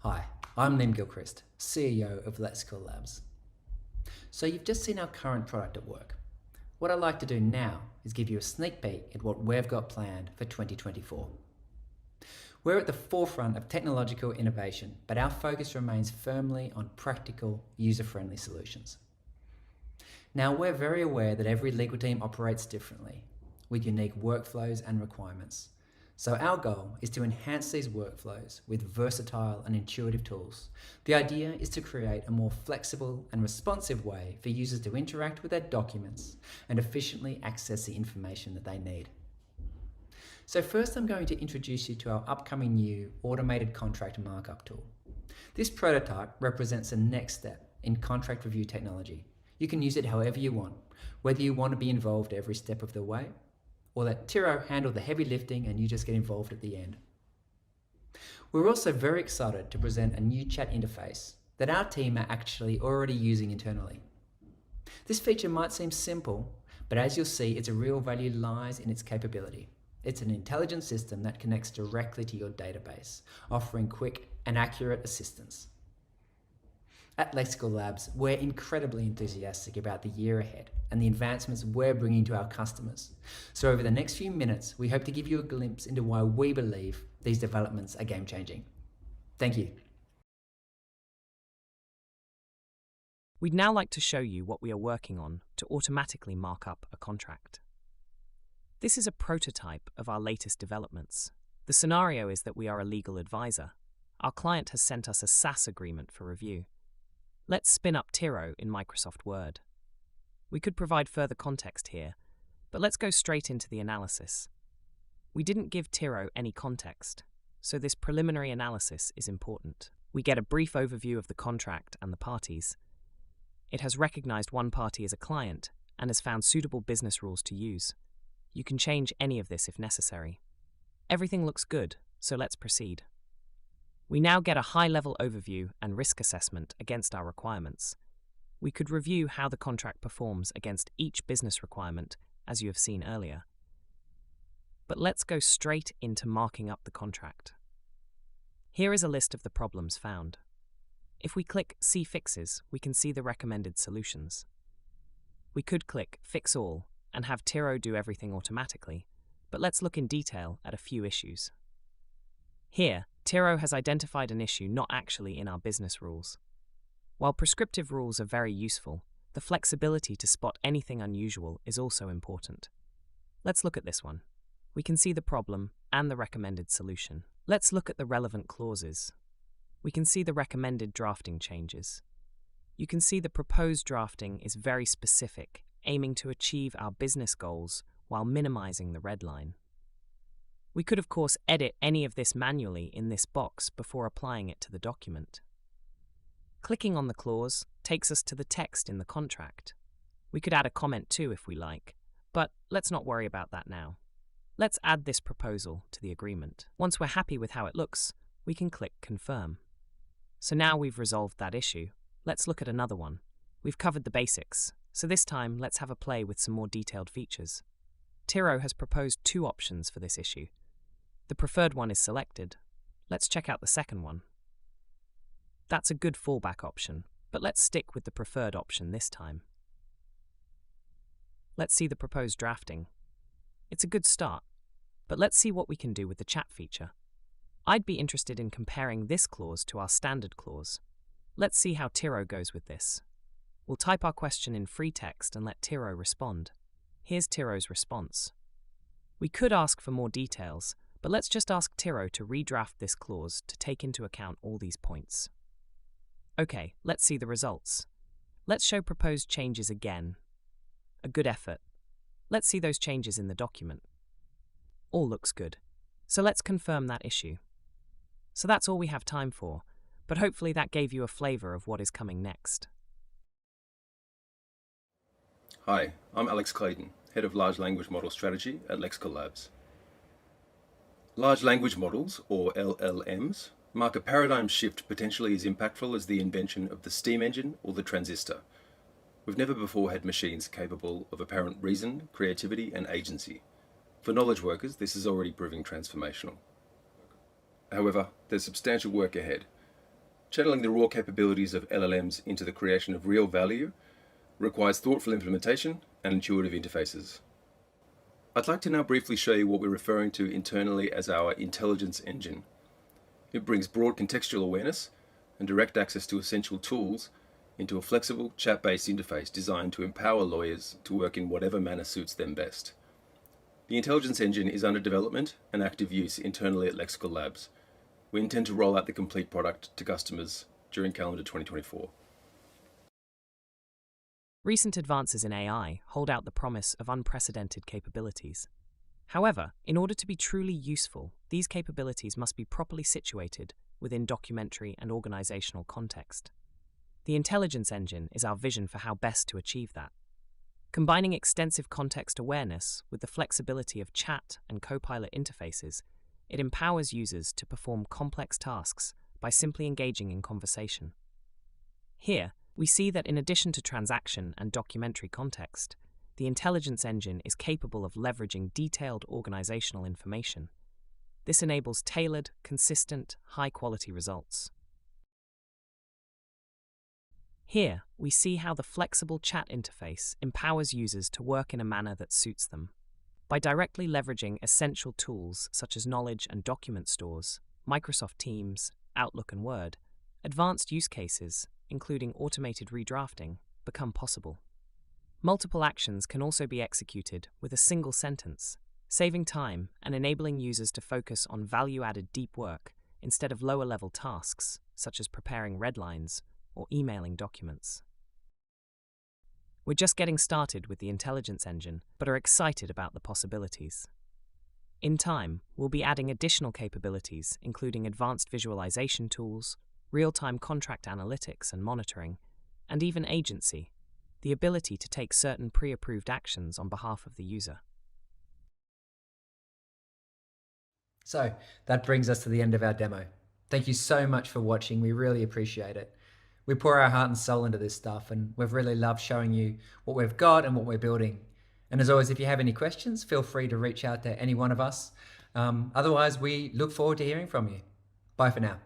Hi, I'm Nim Gilchrist, CEO of Lexical Labs. So you've just seen our current product at work. What I'd like to do now is give you a sneak peek at what we've got planned for 2024. We're at the forefront of technological innovation, but our focus remains firmly on practical, user-friendly solutions. Now, we're very aware that every legal team operates differently, with unique workflows and requirements. So our goal is to enhance these workflows with versatile and intuitive tools. The idea is to create a more flexible and responsive way for users to interact with their documents and efficiently access the information that they need. So first, I'm going to introduce you to our upcoming new automated contract markup tool. This prototype represents the next step in contract review technology. You can use it however you want, whether you want to be involved every step of the way, or let Tiro handle the heavy lifting and you just get involved at the end. We're also very excited to present a new chat interface that our team are actually already using internally. This feature might seem simple, but as you'll see, its real value lies in its capability. It's an intelligent system that connects directly to your database, offering quick and accurate assistance. At Lexical Labs, we're incredibly enthusiastic about the year ahead and the advancements we're bringing to our customers. So over the next few minutes, we hope to give you a glimpse into why we believe these developments are game-changing. Thank you. We'd now like to show you what we are working on to automatically mark up a contract. This is a prototype of our latest developments. The scenario is that we are a legal advisor. Our client has sent us a SaaS agreement for review. Let's spin up Tiro in Microsoft Word. We could provide further context here, but let's go straight into the analysis. We didn't give Tiro any context, so this preliminary analysis is important. We get a brief overview of the contract and the parties. It has recognized one party as a client and has found suitable business rules to use. You can change any of this if necessary. Everything looks good, so let's proceed. We now get a high-level overview and risk assessment against our requirements. We could review how the contract performs against each business requirement, as you have seen earlier. But let's go straight into marking up the contract. Here is a list of the problems found. If we click See Fixes, we can see the recommended solutions. We could click Fix All and have Tiro do everything automatically, but let's look in detail at a few issues. Here, Tiro has identified an issue not actually in our business rules. While prescriptive rules are very useful, the flexibility to spot anything unusual is also important. Let's look at this one. We can see the problem and the recommended solution. Let's look at the relevant clauses. We can see the recommended drafting changes. You can see the proposed drafting is very specific, aiming to achieve our business goals while minimizing the red line. We could, of course, edit any of this manually in this box before applying it to the document. Clicking on the clause takes us to the text in the contract. We could add a comment too if we like, but let's not worry about that now. Let's add this proposal to the agreement. Once we're happy with how it looks, we can click Confirm. So now we've resolved that issue. Let's look at another one. We've covered the basics, so this time let's have a play with some more detailed features. Tiro has proposed two options for this issue. The preferred one is selected. Let's check out the second one. That's a good fallback option, but let's stick with the preferred option this time. Let's see the proposed drafting. It's a good start, but let's see what we can do with the chat feature. I'd be interested in comparing this clause to our standard clause. Let's see how Tiro goes with this. We'll type our question in free text and let Tiro respond. Here's Tiro's response. We could ask for more details, but let's just ask Tiro to redraft this clause to take into account all these points. Okay, let's see the results. Let's show proposed changes again. A good effort. Let's see those changes in the document. All looks good. So let's confirm that issue. So that's all we have time for, but hopefully that gave you a flavor of what is coming next. Hi, I'm Alex Clayton, Head of Large Language Model Strategy at Lexical Labs. Large language models, or LLMs, mark a paradigm shift potentially as impactful as the invention of the steam engine or the transistor. We've never before had machines capable of apparent reason, creativity, and agency. For knowledge workers, this is already proving transformational. However, there's substantial work ahead. Channeling the raw capabilities of LLMs into the creation of real value requires thoughtful implementation and intuitive interfaces. I'd like to now briefly show you what we're referring to internally as our intelligence engine. It brings broad contextual awareness and direct access to essential tools into a flexible, chat-based interface designed to empower lawyers to work in whatever manner suits them best. The intelligence engine is under development and active use internally at Lexical Labs. We intend to roll out the complete product to customers during calendar 2024. Recent advances in AI hold out the promise of unprecedented capabilities. However, in order to be truly useful, these capabilities must be properly situated within documentary and organizational context. The intelligence engine is our vision for how best to achieve that. Combining extensive context awareness with the flexibility of chat and Copilot interfaces, it empowers users to perform complex tasks by simply engaging in conversation. Here, we see that in addition to transaction and documentary context, the intelligence engine is capable of leveraging detailed organizational information. This enables tailored, consistent, high-quality results. Here, we see how the flexible chat interface empowers users to work in a manner that suits them. By directly leveraging essential tools such as knowledge and document stores, Microsoft Teams, Outlook and Word, advanced use cases, including automated redrafting, become possible. Multiple actions can also be executed with a single sentence, saving time and enabling users to focus on value-added deep work instead of lower-level tasks, such as preparing red lines or emailing documents. We're just getting started with the intelligence engine, but are excited about the possibilities. In time, we'll be adding additional capabilities, including advanced visualization tools, real-time contract analytics and monitoring, and even agency, the ability to take certain pre-approved actions on behalf of the user. So that brings us to the end of our demo. Thank you so much for watching. We really appreciate it. We pour our heart and soul into this stuff, and we've really loved showing you what we've got and what we're building. And as always, if you have any questions, feel free to reach out to any one of us. Otherwise, we look forward to hearing from you. Bye for now.